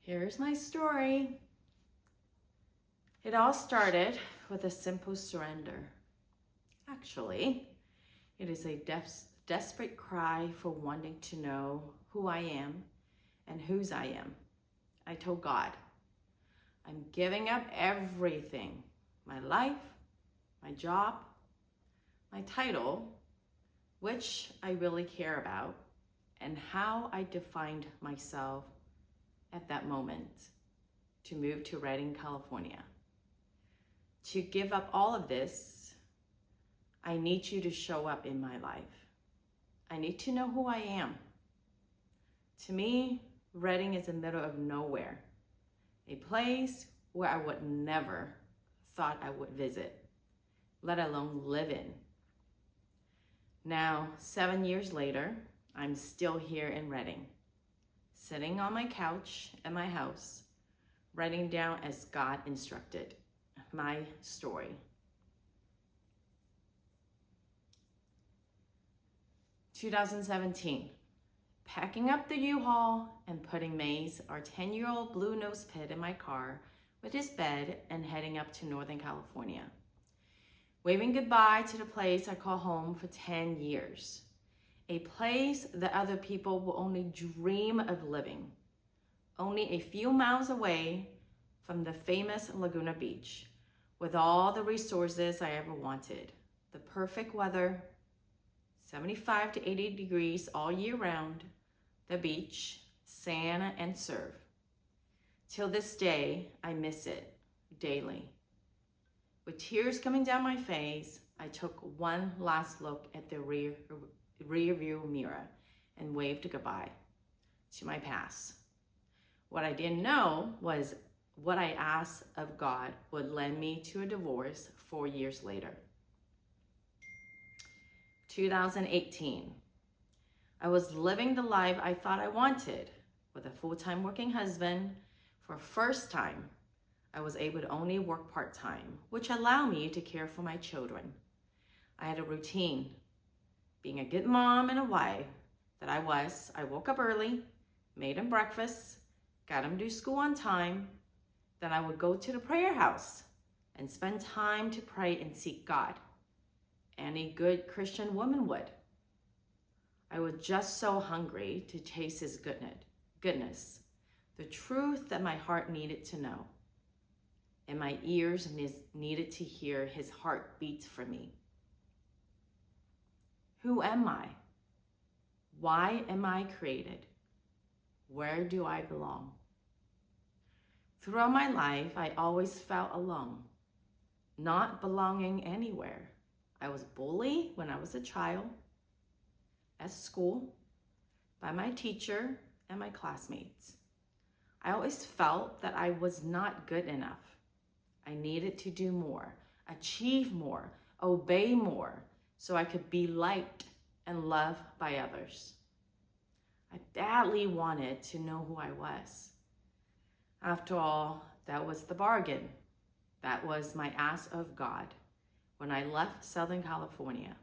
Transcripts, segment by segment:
Here's my story. It all started with a simple surrender. Actually, it is a desperate cry for wanting to know who I am and whose I am. I told God, I'm giving up everything, my life, my job, my title, which I really care about, and how I defined myself at that moment to move to Redding, California. To give up all of this, I need you to show up in my life. I need to know who I am. To me, Redding is the middle of nowhere, a place where I would never thought I would visit, let alone live in. Now, 7 years later, I'm still here in Redding, sitting on my couch at my house, writing down as God instructed, my story. 2017, packing up the U-Haul and putting Maze, our 10-year-old blue-nosed pit, in my car with his bed and heading up to Northern California. Waving goodbye to the place I call home for 10 years. A place that other people will only dream of living. Only a few miles away from the famous Laguna Beach, with all the resources I ever wanted. The perfect weather, 75 to 80 degrees all year round, the beach, sand, and surf. Till this day, I miss it daily. With tears coming down my face, I took one last look at the rear view mirror and waved goodbye to my past. What I didn't know was what I asked of God would lead me to a divorce 4 years later. 2018. I was living the life I thought I wanted with a full-time working husband. For the first time, I was able to only work part-time, which allowed me to care for my children. I had a routine. Being a good mom and a wife that I woke up early, made them breakfast, got them to school on time. Then I would go to the prayer house and spend time to pray and seek God. Any good Christian woman would. I was just so hungry to taste his goodness, the truth that my heart needed to know, and my ears needed to hear his heartbeats for me. Who am I? Why am I created? Where do I belong? Throughout my life, I always felt alone, not belonging anywhere. I was bullied when I was a child, at school, by my teacher and my classmates. I always felt that I was not good enough. I needed to do more, achieve more, obey more, so I could be liked and loved by others. I badly wanted to know who I was. After all, that was the bargain. That was my ask of God when I left Southern California.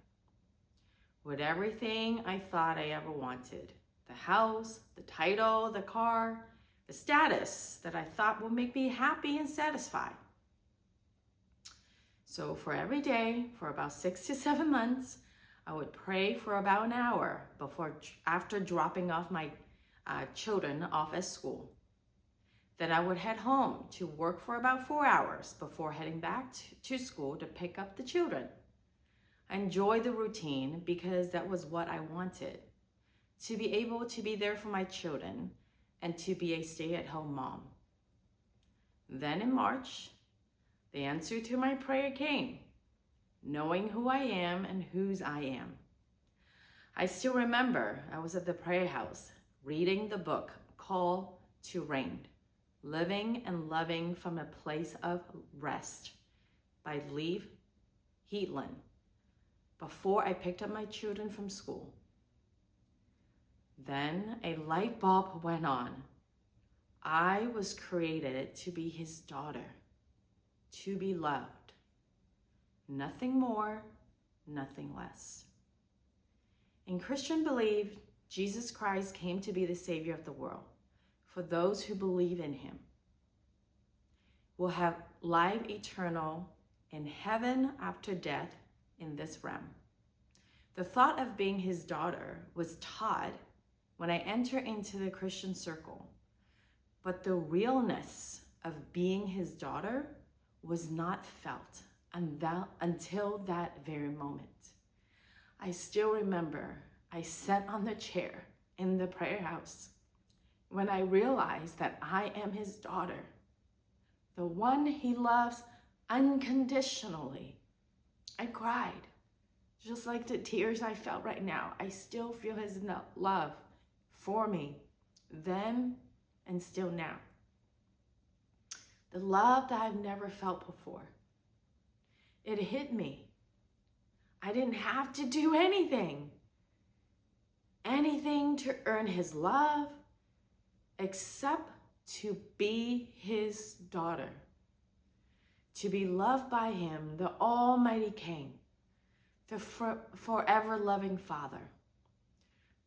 With everything I thought I ever wanted, the house, the title, the car, the status that I thought would make me happy and satisfied. So for every day, for about 6 to 7 months, I would pray for about an hour after dropping off my children off at school. Then I would head home to work for about 4 hours before heading back to school to pick up the children. I enjoyed the routine because that was what I wanted, to be able to be there for my children and to be a stay-at-home mom. Then in March, the answer to my prayer came, knowing who I am and whose I am. I still remember I was at the prayer house reading the book Call to Reign, Living and Loving from a Place of Rest by Leif Hetland, before I picked up my children from school. Then a light bulb went on. I was created to be his daughter, to be loved. Nothing more, nothing less. In Christian belief, Jesus Christ came to be the Savior of the world. for those who believe in him will have life eternal in heaven after death in this realm. The thought of being his daughter was taught when I entered into the Christian circle, but the realness of being his daughter was not felt until that very moment. I still remember I sat on the chair in the prayer house when I realized that I am his daughter, the one he loves unconditionally. I cried, just like the tears I felt right now. I still feel his love for me then and still now. The love that I've never felt before. It hit me. I didn't have to do anything to earn his love, except to be his daughter, to be loved by him, the Almighty King, the forever loving Father.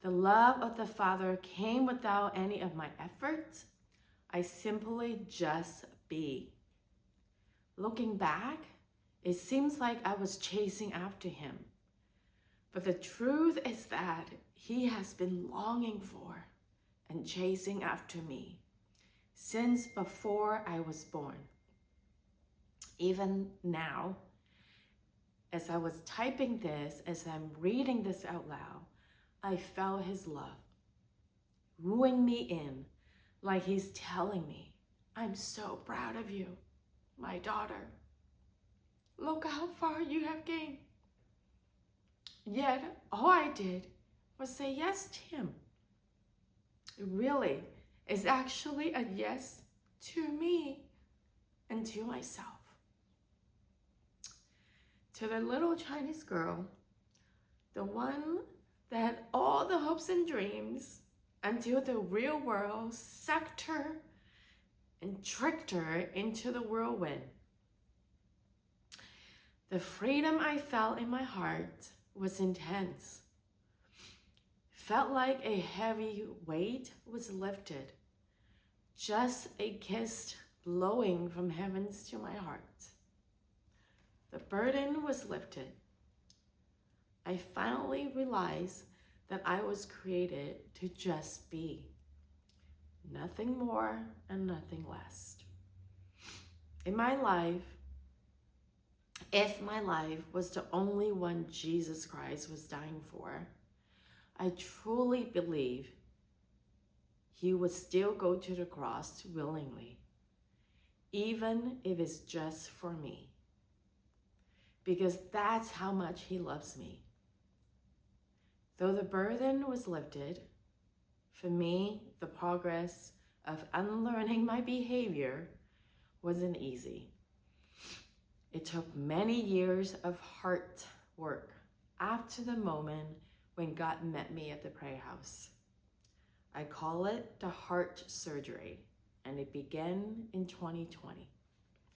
The love of the Father came without any of my efforts. I simply just be. Looking back, it seems like I was chasing after him. But the truth is that he has been longing for and chasing after me since before I was born. Even now, as I was typing this, as I'm reading this out loud, I felt his love wooing me in, like he's telling me, I'm so proud of you, my daughter. Look how far you have came. Yet all I did was say yes to him. It really is actually a yes to me and to myself. To the little Chinese girl, the one that had all the hopes and dreams until the real world sucked her and tricked her into the whirlwind. The freedom I felt in my heart was intense. Felt like a heavy weight was lifted. Just a kiss blowing from heavens to my heart. The burden was lifted. I finally realized that I was created to just be. Nothing more and nothing less. In my life, if my life was the only one Jesus Christ was dying for, I truly believe he would still go to the cross willingly, even if it's just for me, because that's how much he loves me. Though the burden was lifted, for me, the progress of unlearning my behavior wasn't easy. It took many years of hard work after the moment when God met me at the prayer house. I call it the heart surgery, and it began in 2020.